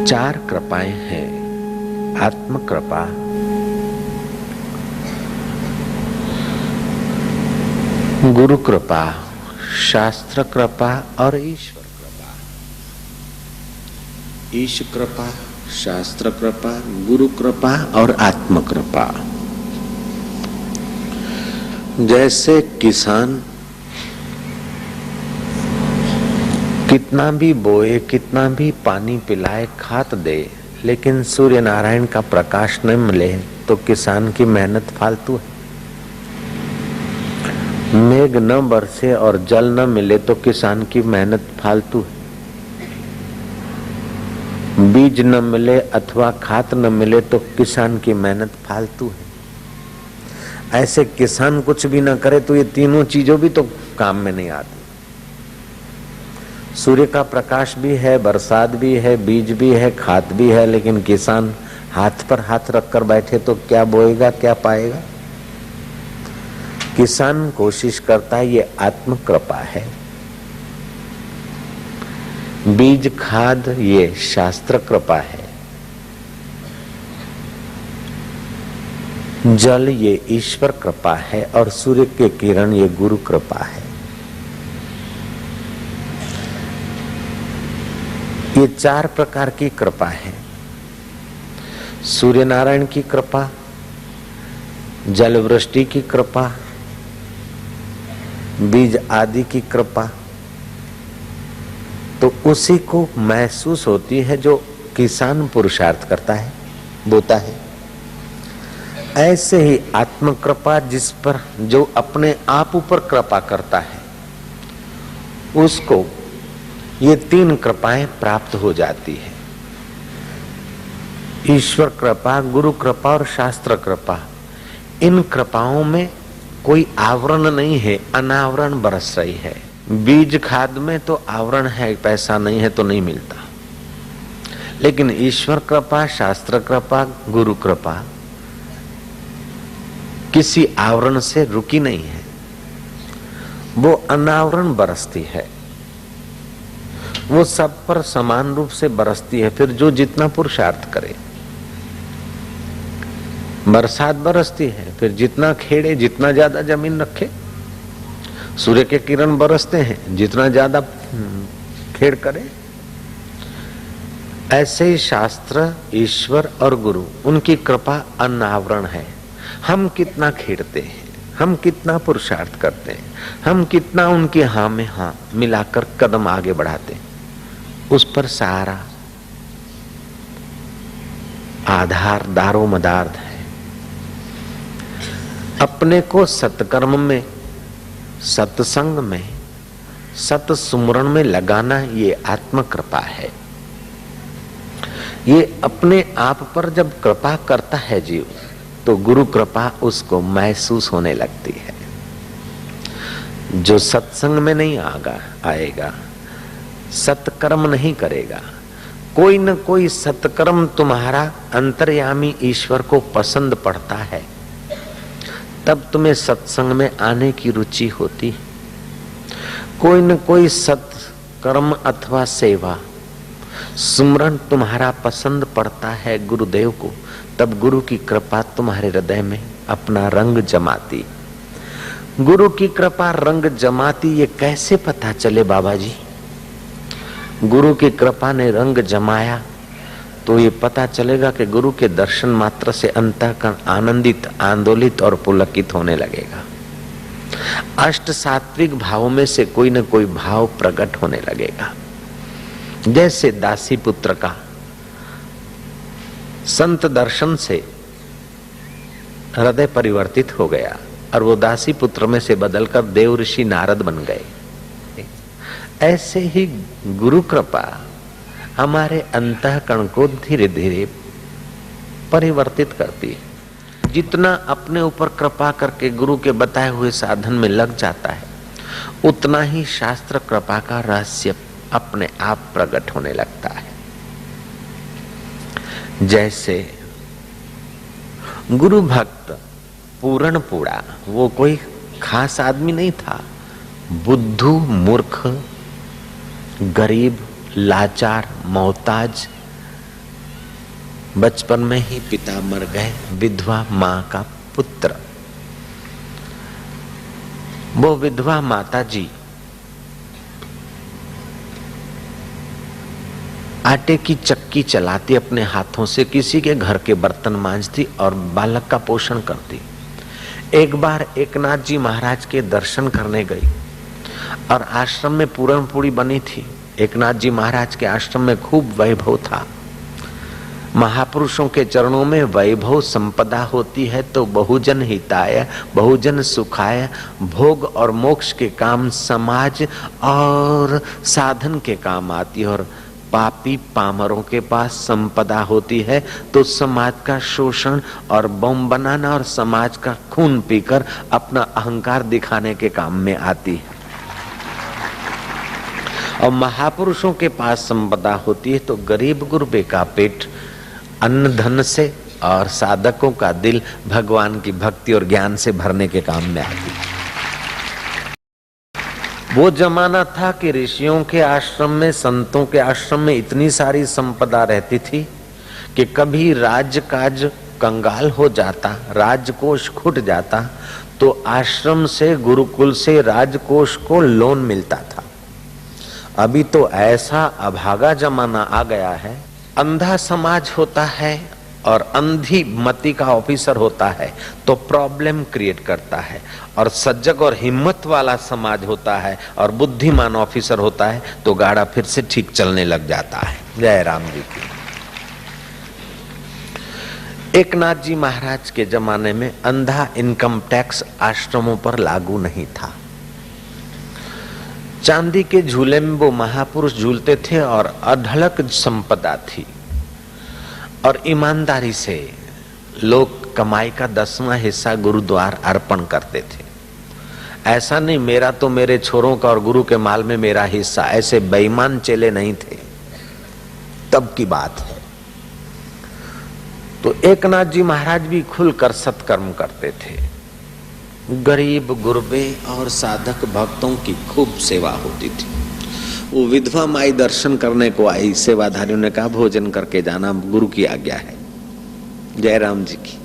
चार कृपाएं हैं। आत्म कृपा, गुरु कृपा, शास्त्र कृपा और ईश्वर कृपा। ईश कृपा, शास्त्र कृपा, गुरु कृपा और आत्म कृपा। जैसे किसान कितना भी बोए, कितना भी पानी पिलाए, खाद दे, लेकिन सूर्य नारायण का प्रकाश न मिले तो किसान की मेहनत फालतू है। मेघ न बरसे और जल न मिले तो किसान की मेहनत फालतू है। बीज न मिले अथवा खाद न मिले तो किसान की मेहनत फालतू है। ऐसे किसान कुछ भी न करे तो ये तीनों चीजों भी तो काम में नहीं आती। सूर्य का प्रकाश भी है, बरसात भी है, बीज भी है, खाद भी है, लेकिन किसान हाथ पर हाथ रखकर बैठे तो क्या बोएगा, क्या पाएगा। किसान कोशिश करता है, ये आत्म कृपा है। बीज खाद ये शास्त्र कृपा है। जल ये ईश्वर कृपा है और सूर्य के किरण ये गुरु कृपा है। ये चार प्रकार की कृपा है। सूर्य नारायण की कृपा, जल वृष्टि की कृपा, बीज आदि की कृपा तो उसी को महसूस होती है जो किसान पुरुषार्थ करता है, बोता है। ऐसे ही आत्म कृपा, जिस पर जो अपने आप ऊपर कृपा करता है, उसको ये तीन कृपाएं प्राप्त हो जाती है। ईश्वर कृपा, गुरु कृपा और शास्त्र कृपा। इन कृपाओं में कोई आवरण नहीं है, अनावरण बरस रही है। बीज खाद में तो आवरण है, पैसा नहीं है तो नहीं मिलता, लेकिन ईश्वर कृपा, शास्त्र कृपा, गुरु कृपा किसी आवरण से रुकी नहीं है, वो अनावरण बरसती है, वो सब पर समान रूप से बरसती है। फिर जो जितना पुरुषार्थ करे, बरसात बरसती है, फिर जितना खेड़े, जितना ज्यादा जमीन रखे। सूर्य के किरण बरसते हैं, जितना ज्यादा खेड़ करे। ऐसे ही शास्त्र, ईश्वर और गुरु, उनकी कृपा अनावरण है। हम कितना खेड़ते हैं, हम कितना पुरुषार्थ करते हैं, हम कितना उनके हाँ में हाँ मिलाकर कदम आगे बढ़ाते हैं, उस पर सारा आधार दारो मदार है। अपने को सत्कर्म में, सत्संग में, सत सुमरण में लगाना, ये आत्म कृपा है। ये अपने आप पर जब कृपा करता है जीव, तो गुरु कृपा उसको महसूस होने लगती है। जो सत्संग में नहीं आएगा, सत्कर्म नहीं करेगा, कोई न कोई सत्कर्म तुम्हारा अंतर्यामी ईश्वर को पसंद पड़ता है, तब तुम्हें सत्संग में आने की रुचि होती है। कोई न कोई सत्कर्म अथवा सेवा, सुमरन तुम्हारा पसंद पड़ता है गुरुदेव को, तब गुरु की कृपा तुम्हारे हृदय में अपना रंग जमाती। गुरु की कृपा रंग जमाती, ये कैसे पता चले बाबा जी? गुरु की कृपा ने रंग जमाया तो ये पता चलेगा कि गुरु के दर्शन मात्र से अंतःकरण आनंदित, आंदोलित और पुलकित होने लगेगा। अष्ट सात्विक भावों में से कोई न कोई भाव प्रकट होने लगेगा। जैसे दासी पुत्र का संत दर्शन से हृदय परिवर्तित हो गया और वो दासी पुत्र में से बदलकर देव ऋषि नारद बन गए, ऐसे ही गुरु कृपा हमारे अंतःकरण को धीरे धीरे परिवर्तित करती है। जितना अपने ऊपर कृपा करके गुरु के बताए हुए साधन में लग जाता है, उतना ही शास्त्र कृपा का रहस्य अपने आप प्रकट होने लगता है। जैसे गुरु भक्त पूरण पूरा, वो कोई खास आदमी नहीं था, बुद्धू, मूर्ख, गरीब, लाचार, मोहताज, बचपन में ही पिता मर गए, विधवा माँ का पुत्र। वो विधवा माता जी आटे की चक्की चलाती, अपने हाथों से किसी के घर के बर्तन मांजती और बालक का पोषण करती। एक बार एकनाथ जी महाराज के दर्शन करने गई और आश्रम में पूरण पूरी बनी थी। एकनाथ जी महाराज के आश्रम में खूब वैभव था। महापुरुषों के चरणों में वैभव संपदा होती है तो बहुजन हिताय, बहुजन सुखाय, भोग और मोक्ष के काम, समाज और साधन के काम आती है। और पापी पामरों के पास संपदा होती है तो समाज का शोषण और बम बनाना और समाज का खून पीकर अपना अहंकार दिखाने के काम में आती है। और महापुरुषों के पास संपदा होती है तो गरीब गुरबे का पेट अन्न धन से और साधकों का दिल भगवान की भक्ति और ज्ञान से भरने के काम में आती है। वो जमाना था कि ऋषियों के आश्रम में, संतों के आश्रम में इतनी सारी संपदा रहती थी कि कभी राजकाज कंगाल हो जाता, राजकोष खुट जाता तो आश्रम से, गुरुकुल से राजकोष को लोन मिलता था। अभी तो ऐसा अभागा जमाना आ गया है, अंधा समाज होता है और अंधी मति का ऑफिसर होता है तो प्रॉब्लम क्रिएट करता है, और सजग और हिम्मत वाला समाज होता है और बुद्धिमान ऑफिसर होता है तो गाड़ा फिर से ठीक चलने लग जाता है। जय राम जी की। एकनाथ जी महाराज के जमाने में अंधा इनकम टैक्स आश्रमों पर लागू नहीं था। चांदी के झूले में वो महापुरुष झूलते थे और अढळक संपदा थी और ईमानदारी से लोग कमाई का 10वां हिस्सा गुरुद्वार अर्पण करते थे। ऐसा नहीं मेरा तो मेरे छोरों का और गुरु के माल में मेरा हिस्सा, ऐसे बेईमान चेले नहीं थे, तब की बात है। तो एकनाथ जी महाराज भी खुलकर सत्कर्म करते थे। गरीब गुरबे और साधक भक्तों की खूब सेवा होती थी। वो विधवा माई दर्शन करने को आई, सेवाधारियों ने कहा भोजन करके जाना, गुरु की आज्ञा है। जयराम जी की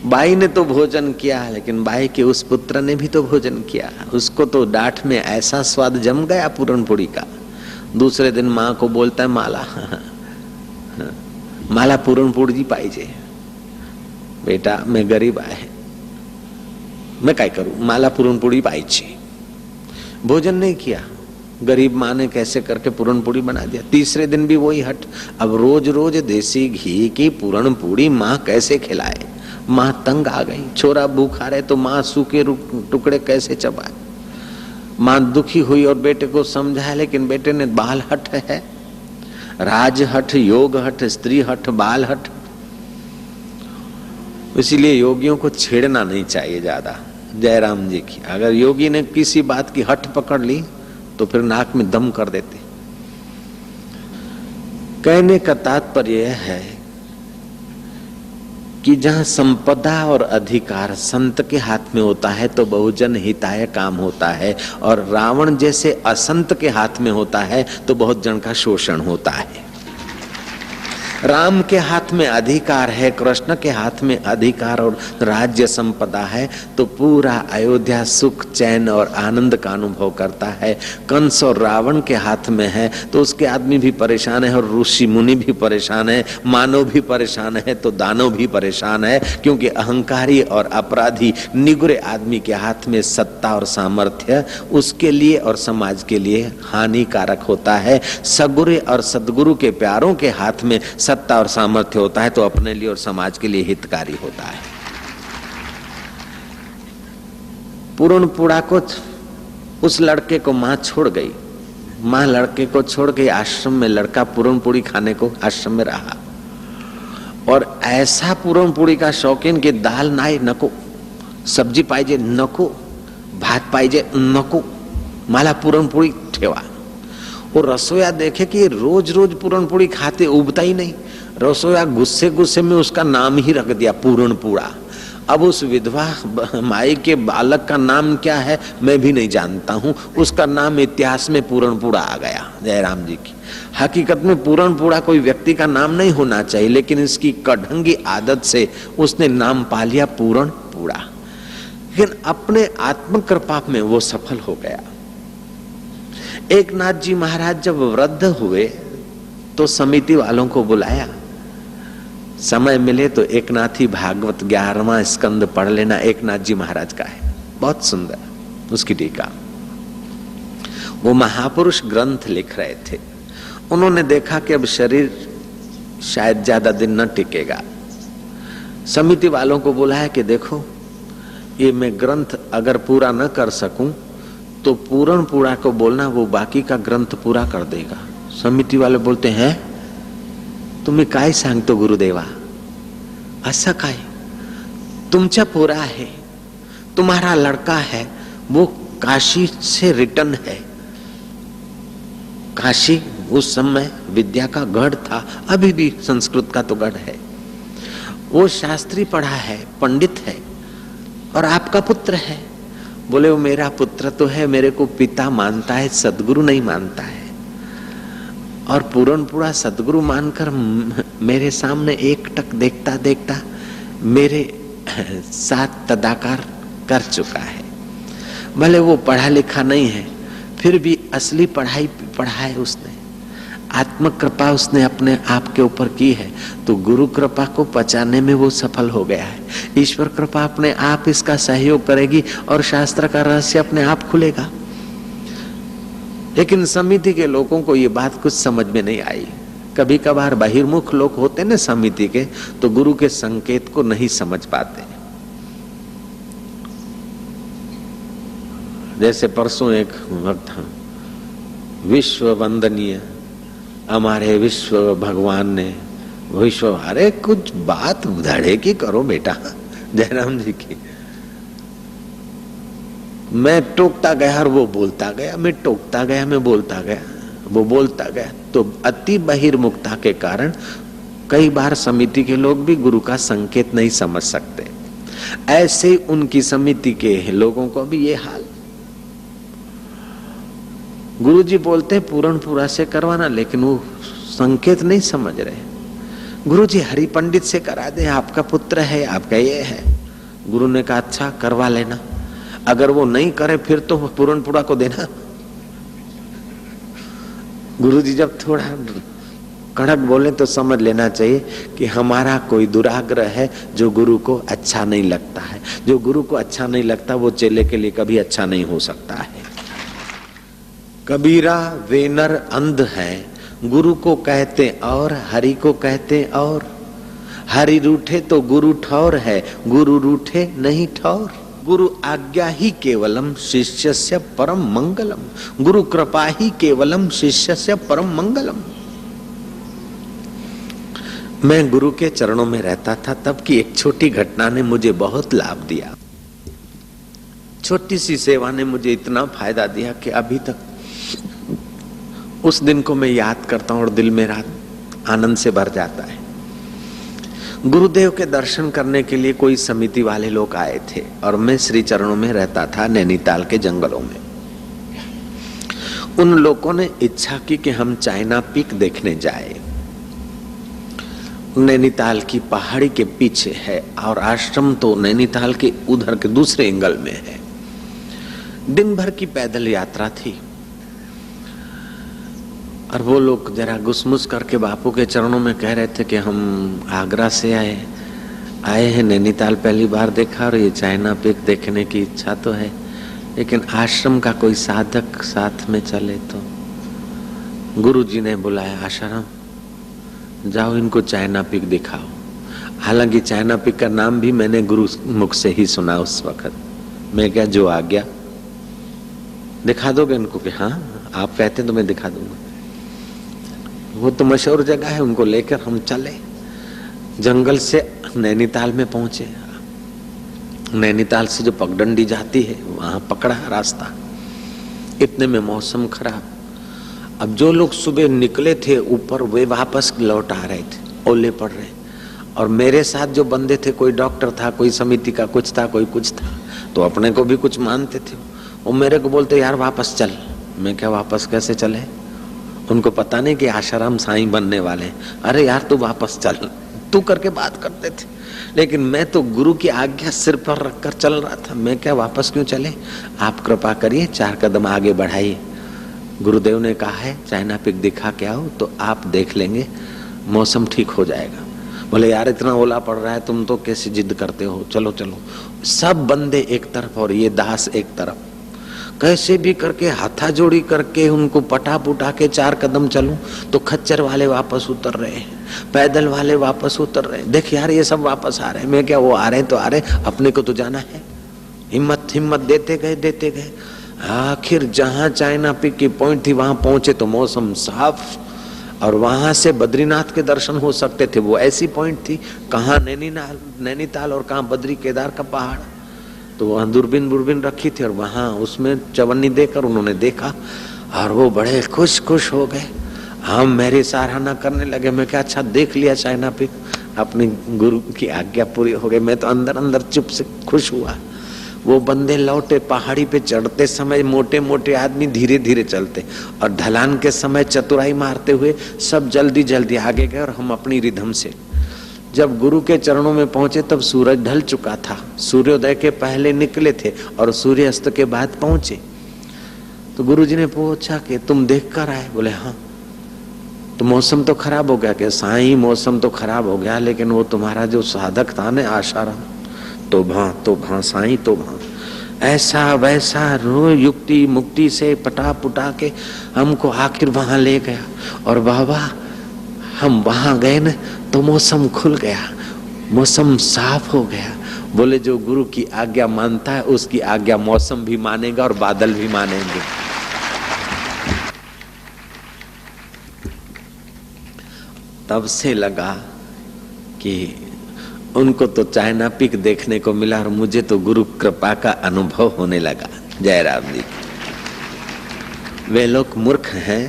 बाई ने तो भोजन किया, लेकिन बाई के उस पुत्र ने भी तो भोजन किया। उसको तो डांठ में ऐसा स्वाद जम गया पूरणपुरी का। दूसरे दिन माँ को बोलता है माला माला पूरणपुरी जी पाइजे। बेटा मैं गरीब आए, मैं काय करूं, माला पूरणपुरी पाइजी। भोजन नहीं किया, गरीब माँ ने कैसे करके पूरणपुरी बना दिया। तीसरे दिन भी वही हट। अब रोज रोज देसी घी की पूरणपुरी माँ कैसे खिलाए। माँ तंग आ गई, छोरा भूखा रहे तो माँ सूखे टुकड़े कैसे चबाए। माँ दुखी हुई और बेटे को समझाया, लेकिन बेटे ने बाल हट है, राज हट, योग हट, स्त्री हट, बाल हट। इसीलिए योगियों को छेड़ना नहीं चाहिए ज्यादा। जयराम जी की अगर योगी ने किसी बात की हट पकड़ ली तो फिर नाक में दम कर देते। कहने का तात्पर्य यह है कि जहां संपदा और अधिकार संत के हाथ में होता है तो बहुजन हिताय काम होता है, और रावण जैसे असंत के हाथ में होता है तो बहुत जन का शोषण होता है। राम के हाथ में अधिकार है, कृष्ण के हाथ में अधिकार और राज्य संपदा है तो पूरा अयोध्या सुख चैन और आनंद का अनुभव करता है। कंस और रावण के हाथ में है तो उसके आदमी भी परेशान है और ऋषि मुनि भी परेशान है, मानव भी परेशान है तो दानव भी परेशान है, क्योंकि अहंकारी और अपराधी निगुरे आदमी के हाथ में सत्ता और सामर्थ्य उसके लिए और समाज के लिए हानिकारक होता है। सगुरे और सदगुरु के प्यारों के हाथ में सत्ता और सामर्थ्य होता है तो अपने लिए और समाज के लिए हितकारी होता है। पूरणपुरा को उस लड़के को मां छोड़ गई। मां लड़के को छोड़ गई आश्रम में। लड़का पूरणपुरी खाने को आश्रम में रहा और ऐसा पूरणपुरी का शौकीन कि दाल नाई नको, सब्जी पाहिजे नको, भात पाहिजे नको, मला पूरणपुरी ठेवा। वो रसोया देखे कि रोज रोज पूरणपुरी खाते, उबता ही नहीं। रसोया गुस्से गुस्से में उसका नाम ही रख दिया पूरणपुरा। अब उस विधवा माई के बालक का नाम क्या है मैं भी नहीं जानता हूँ, उसका नाम इतिहास में पूरणपुड़ा आ गया जयराम जी की। हकीकत में पूरणपुड़ा कोई व्यक्ति का नाम नहीं होना चाहिए, लेकिन इसकी कढ़ंगी आदत से उसने नाम पा लिया पूरणपुड़ा। लेकिन अपने आत्म कृपा में वो सफल हो गया। एक नाथ जी महाराज जब वृद्ध हुए तो समिति वालों को बुलाया, समय मिले तो एक नाथी भागवत 11वां स्कंद पढ़ लेना, एक नाथ जी महाराज का है, बहुत सुंदर उसकी टीका। वो महापुरुष ग्रंथ लिख रहे थे, उन्होंने देखा कि अब शरीर शायद ज्यादा दिन न टिकेगा। समिति वालों को बुलाया कि देखो ये मैं ग्रंथ अगर पूरा न कर सकूं तो पूरणपुड़ा को बोलना, वो बाकी का ग्रंथ पूरा कर देगा। समिति वाले बोलते हैं तुम्ही काय सांगतो गुरुदेवा, असं काय, तुमचा पोरा है, तुम्हारा लड़का है, वो काशी से रिटर्न है। काशी उस समय विद्या का गढ़ था, अभी भी संस्कृत का तो गढ़ है। वो शास्त्री पढ़ा है, पंडित है, और आपका पुत्र है। बोले वो मेरा पुत्र तो है, मेरे को पिता मानता है, सदगुरु नहीं मानता है। और पूरणपुड़ा सदगुरु मानकर मेरे सामने एक टक देखता देखता मेरे साथ तदाकार कर चुका है। भले वो पढ़ा लिखा नहीं है, फिर भी असली पढ़ाई पढ़ा है उसने, आत्म कृपा उसने अपने आप के ऊपर की है, तो गुरु कृपा को पचाने में वो सफल हो गया है। ईश्वर कृपा अपने आप इसका सहयोग करेगी और शास्त्र का रहस्य अपने आप खुलेगा। लेकिन समिति के लोगों को ये बात कुछ समझ में नहीं आई। कभी कभार बहिर्मुख लोग होते ना समिति के, तो गुरु के संकेत को नहीं समझ पाते। जैसे परसों एक वक्त विश्व वंदनीय हमारे विश्व भगवान ने विश्व, अरे कुछ बात धड़े की करो बेटा जयराम जी की। मैं टोकता गया और वो बोलता गया, मैं टोकता गया, मैं बोलता गया, वो बोलता गया। तो अति बहिर्मुखता के कारण कई बार समिति के लोग भी गुरु का संकेत नहीं समझ सकते। ऐसे ही उनकी समिति के लोगों को भी ये हाल। गुरु जी बोलते पूरणपुड़ा से करवाना, लेकिन वो संकेत नहीं समझ रहे। गुरु जी हरि पंडित से करा दे, आपका पुत्र है, आपका ये है। गुरु ने कहा अच्छा करवा लेना, अगर वो नहीं करे फिर तो पूरणपुड़ा को देना। गुरु जी जब थोड़ा कड़क बोले तो समझ लेना चाहिए कि हमारा कोई दुराग्रह है जो गुरु को अच्छा नहीं लगता है। जो गुरु को अच्छा नहीं लगता वो चेले के लिए कभी अच्छा नहीं हो सकता है। कबीरा वे नर अंध है, गुरु को कहते और हरि को कहते और। हरि रूठे तो गुरु ठौर है, गुरु रूठे नहीं ठौर। गुरु आज्ञा ही केवलम शिष्यस्य परम मंगलम, गुरु कृपा ही केवलम शिष्यस्य परम मंगलम। मैं गुरु के चरणों में रहता था, तब की एक छोटी घटना ने मुझे बहुत लाभ दिया। छोटी सी सेवा ने मुझे इतना फायदा दिया कि अभी तक उस दिन को मैं याद करता हूं और दिल मेरा आनंद से भर जाता है। गुरुदेव के दर्शन करने के लिए कोई समिति वाले लोग आए थे और मैं श्री चरणों में रहता था नैनीताल के जंगलों में। उन लोगों ने इच्छा की कि हम चाइना पीक देखने जाए। नैनीताल की पहाड़ी के पीछे है और आश्रम तो नैनीताल के उधर के दूसरे एंगल में है। दिन भर की पैदल यात्रा थी और वो लोग जरा गुसमुस करके बापू के चरणों में कह रहे थे कि हम आगरा से आए हैं, नैनीताल पहली बार देखा और ये चाइना पीक देखने की इच्छा तो है, लेकिन आश्रम का कोई साधक साथ में चले तो। गुरुजी ने बुलाया, आश्रम जाओ इनको चाइना पीक दिखाओ। हालांकि चाइना पीक का नाम भी मैंने गुरु मुख से ही सुना उस वक्त। मैं क्या जो आ गया, दिखा दोगे इनको? कि हाँ आप कहते तो मैं दिखा दूंगा। वो तो मशहूर जगह है, उनको लेकर हम चले। जंगल से नैनीताल में पहुंचे। नैनीताल से जो पगडंडी जाती है वहां पकड़ा रास्ता। इतने में मौसम खराब। अब जो लोग सुबह निकले थे ऊपर वे वापस लौट आ रहे थे, ओले पड़ रहे। और मेरे साथ जो बंदे थे, कोई डॉक्टर था, कोई समिति का कुछ था, कोई कुछ था, तो अपने को भी कुछ मानते थे। वो मेरे को बोलते यार वापस चल। मैं क्या वापस कैसे चले? उनको पता नहीं कि आशाराम साईं बनने वाले। अरे यार तू वापस चल, तू करके बात करते थे, लेकिन मैं तो गुरु की आज्ञा सिर पर रखकर चल रहा था। मैं क्या वापस क्यों चले? आप कृपा करिए, 4 कदम आगे बढ़ाइए। गुरुदेव ने कहा है चाइना पिक दिखा के आओ, तो आप देख लेंगे मौसम ठीक हो जाएगा। बोले यार इतना ओला पड़ रहा है, तुम तो कैसे जिद करते हो, चलो चलो। सब बंदे एक तरफ और ये दास एक तरफ, कैसे भी करके हाथा जोड़ी करके उनको पटा पुटा के 4 कदम चलूं तो खच्चर वाले वापस उतर रहे हैं, पैदल वाले वापस उतर रहे हैं। देख यार ये सब वापस आ रहे हैं। मैं क्या, वो आ रहे हैं तो आ रहे, अपने को तो जाना है। हिम्मत देते गए। आखिर जहां चाइना पिक की पॉइंट थी वहां पहुंचे तो मौसम साफ, और वहां से बद्रीनाथ के दर्शन हो सकते थे। वो ऐसी पॉइंट थी, कहाँ नैनीताल और कहाँ बद्री केदार का पहाड़। तो वहां दूरबीन रखी थी और वहां उसमें चवन्नी देकर उन्होंने देखा और वो बड़े खुश हो गए। हम मेरी सराहना करने लगे। मैं क्या, अच्छा देख लिया चाइना पिक, अपनी गुरु की आज्ञा पूरी हो गई। मैं तो अंदर चुप से खुश हुआ। वो बंदे लौटे, पहाड़ी पे चढ़ते समय मोटे मोटे आदमी धीरे धीरे चलते, और ढलान के समय चतुराई मारते हुए सब जल्दी आगे गए। और हम अपनी रिधम से जब गुरु के चरणों में पहुंचे तब सूरज ढल चुका था। सूर्योदय के पहले निकले थे और सूर्यास्त के बाद पहुंचे। तो गुरुजी ने पूछा कि तुम देख कर आए? बोले हाँ। तो मौसम तो खराब हो गया? कि साईं मौसम तो खराब हो गया, लेकिन वो तुम्हारा जो साधक था ना आशाराम, तो भां साईं, तो भां ऐसा वैसा रो युक्ति मुक्ति से पटा पुटा के हमको आखिर वहां ले गया। और बाबा हम वहां गए न तो मौसम खुल गया, मौसम साफ हो गया। बोले जो गुरु की आज्ञा मानता है उसकी आज्ञा मौसम भी मानेगा और बादल भी मानेंगे। तब से लगा कि उनको तो चाइना पिक देखने को मिला और मुझे तो गुरु कृपा का अनुभव होने लगा। जयराम जी, वे लोग मूर्ख हैं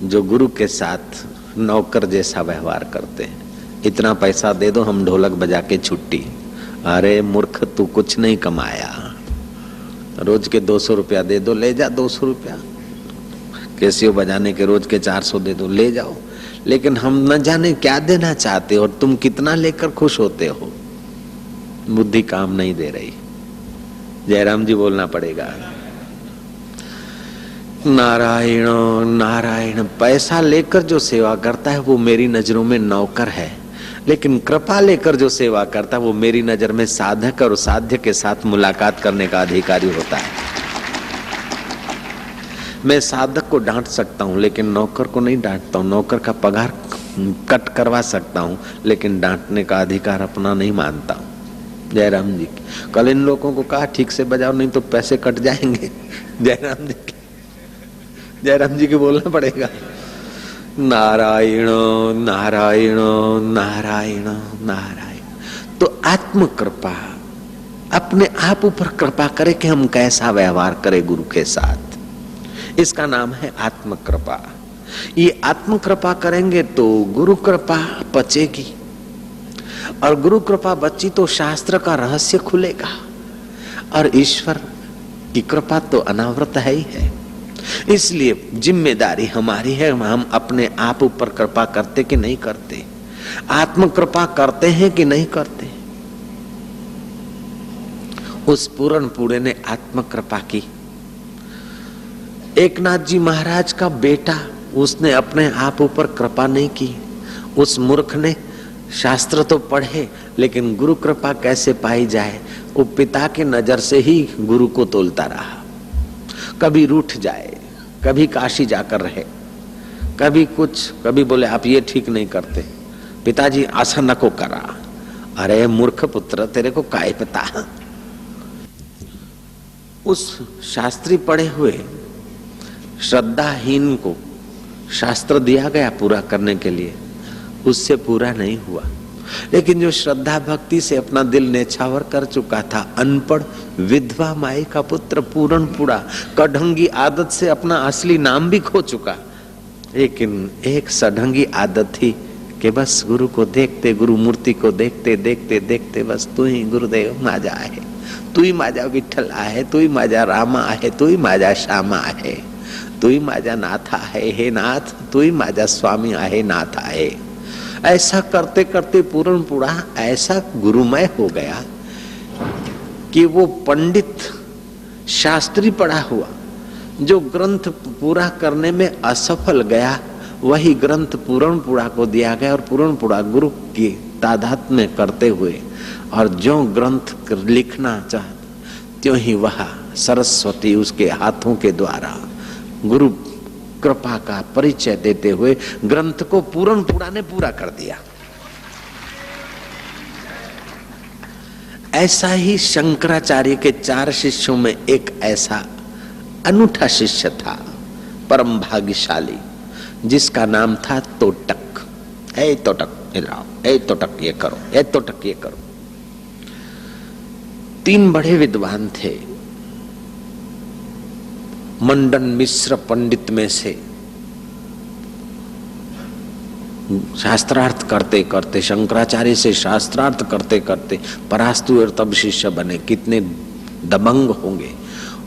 जो गुरु के साथ नौकर जैसा व्यवहार करते हैं। इतना पैसा दे दो, हम ढोलक बजा के छुट्टी। अरे मूर्ख, तू कुछ नहीं कमाया। रोज के 200 रुपया दे दो, ले जा 200 रुपया। कैसियो बजाने के रोज के 400 दे दो, ले जाओ। लेकिन हम न जाने क्या देना चाहते हो और तुम कितना लेकर खुश होते हो। बुद्धि काम नहीं दे रही। जयराम जी बोलना पड़ेगा। नारायण नारायण। पैसा लेकर जो सेवा करता है वो मेरी नजरों में नौकर है, लेकिन कृपा लेकर जो सेवा करता है वो मेरी नजर में साधक और साध्य के साथ मुलाकात करने का अधिकारी होता है। मैं साधक को डांट सकता हूँ लेकिन नौकर को नहीं डांटता हूँ। नौकर का पगार कट करवा सकता हूँ लेकिन डांटने का अधिकार अपना नहीं मानता हूँ। जयराम जी, कल इन लोगों को कहा ठीक से बजाओ नहीं तो पैसे कट जाएंगे। जयराम जी के बोलना पड़ेगा। नारायण नारायण नारायण नारायण। तो आत्म कृपा, अपने आप ऊपर कृपा करे कि हम कैसा व्यवहार करें गुरु के साथ, इसका नाम है आत्म कृपा। ये आत्म कृपा करेंगे तो गुरु कृपा बचेगी, और गुरु कृपा बची तो शास्त्र का रहस्य खुलेगा, और ईश्वर की कृपा तो अनावृत है ही है। इसलिए जिम्मेदारी हमारी है, हम अपने आप ऊपर कृपा करते कि नहीं करते, आत्म कृपा करते हैं कि नहीं करते। उस पूरन पूरे ने आत्म कृपा की। एकनाथ जी महाराज का बेटा, उसने अपने आप ऊपर कृपा नहीं की। उस मूर्ख ने शास्त्र तो पढ़े लेकिन गुरु कृपा कैसे पाई जाए वो पिता के नजर से ही गुरु को तोलता रहा। कभी रूठ जाए, कभी काशी जाकर रहे, कभी कुछ, कभी बोले आप ये ठीक नहीं करते, पिताजी ऐसा नको करा। अरे मूर्ख पुत्र, तेरे को काय पता। उस शास्त्री पढ़े हुए श्रद्धाहीन को शास्त्र दिया गया पूरा करने के लिए, उससे पूरा नहीं हुआ। लेकिन जो श्रद्धा भक्ति से अपना दिल नेछावर कर चुका था, अनपढ़ विधवा माई का पुत्र पूरन पुड़ा, कढ़ंगी आदत से अपना असली नाम भी खो चुका, लेकिन एक सढ़ंगी आदत थी कि बस गुरु को देखते, गुरु मूर्ति को देखते देखते देखते बस तू ही गुरुदेव माझा आहे, तू ही माझा विठ्ठल आहे, तू ही माझा रामा आहे, तू ही माझा श्यामा आहे, तू ही माझा नाथ आहे, हे नाथ तू ही माझा स्वामी आहे, नाथ आहे। ऐसा करते करते पूर्णपुरा ऐसा गुरुमय हो गया कि वो पंडित शास्त्री पढ़ा हुआ जो ग्रंथ पूरा करने में असफल गया, वही ग्रंथ पूर्णपुरा को दिया गया और पूर्णपुरा गुरु की तादाद में करते हुए और जो ग्रंथ लिखना चाहता त्यों ही वह सरस्वती उसके हाथों के द्वारा गुरु कृपा का परिचय देते हुए ग्रंथ को पूर्णपुरा ने पूरा कर दिया। ऐसा ही शंकराचार्य के 4 शिष्यों में एक ऐसा अनूठा शिष्य था, परम भाग्यशाली, जिसका नाम था तोटक। ए तोटक इधर आओ, ए तोटक ये करो, ए तोटक ये करो। 3 बड़े विद्वान थे। मंडन मिश्र पंडित में से शास्त्रार्थ करते करते, शंकराचार्य से शास्त्रार्थ करते करते परास्तु और तब शिष्य बने। कितने दबंग होंगे।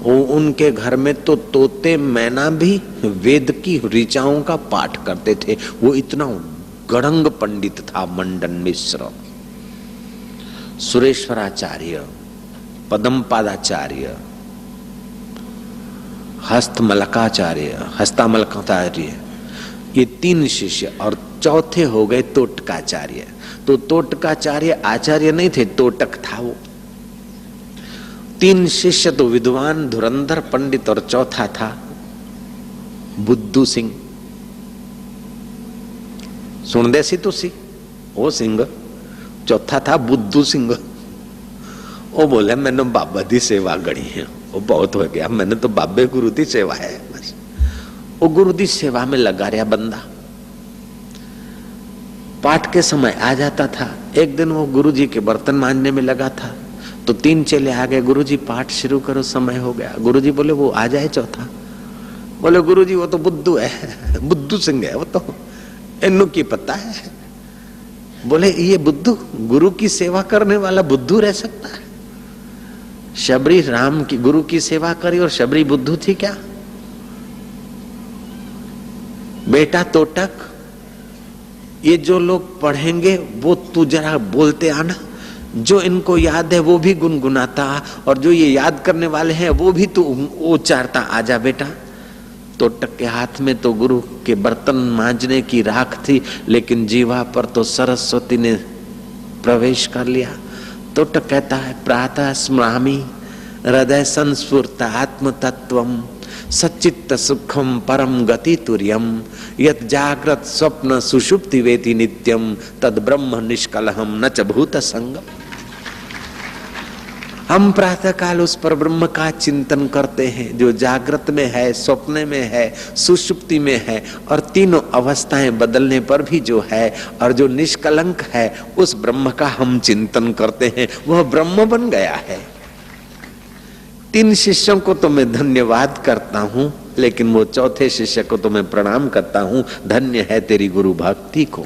उनके घर में तो तोते मैना भी वेद की ऋचाओं का पाठ करते थे। वो इतना गड़ंग पंडित था मंडन मिश्र। सुरेश्वराचार्य, पदमपादाचार्य, हस्तामलकाचार्य, ये 3 शिष्य और चौथे हो गए तोटकाचार्य। तो तोटकाचार्य आचार्य नहीं थे, तोटक था वो। 3 शिष्य तो विद्वान धुरंधर पंडित और चौथा था बुद्धू सिंह। सुनदे सी तुसी वो सिंह, चौथा था बुद्धू सिंह। वो बोले मैंने बाबा दी सेवा गणी है, वो बहुत हो गया, मैंने तो बाबे गुरु दी सेवा है बस। वो गुरु दी सेवा में लगा रहा बंदा। पाठ के समय आ जाता था। एक दिन वो गुरु जी के बर्तन मांजने में लगा था तो 3 चेले आ गए, गुरु जी पाठ शुरू करो, समय हो गया। गुरु जी बोले वो आ जाए चौथा। बोले गुरु जी वो तो बुद्धू है, बुद्धू सिंह है वो तो, इन्नु की पता है। बोले ये बुद्धू, गुरु की सेवा करने वाला बुद्धू रह सकता है? शबरी राम की गुरु की सेवा करी और शबरी बुद्धू थी क्या? बेटा तोटक, ये जो लोग पढ़ेंगे वो तू जरा बोलते आना, जो इनको याद है वो भी गुनगुनाता और जो ये याद करने वाले हैं वो भी तू उच्चारता। आजा बेटा। तोटक के हाथ में तो गुरु के बर्तन मांजने की राख थी, लेकिन जीवा पर तो सरस्वती ने प्रवेश कर लिया। तोटक कहता है प्रातः स्मरामि हृदय संस्फूर्त आत्म तत्वम सच्चित्त सुखम परम गति तुर्यम यत जागृत स्वप्न सुषुप्ति वेति नित्यम तद ब्रह्म निष्कलहम न च भूत संगम। हम प्रातः काल उस पर ब्रह्म का चिंतन करते हैं जो जागृत में है, स्वप्न में है, सुषुप्ति में है और तीनों अवस्थाएं बदलने पर भी जो है और जो निष्कलंक है उस ब्रह्म का हम चिंतन करते हैं। वह ब्रह्म बन गया है। 3 शिष्यों को तो मैं धन्यवाद करता हूं, लेकिन वो चौथे शिष्य को तो मैं प्रणाम करता हूं। धन्य है तेरी गुरु भक्ति को।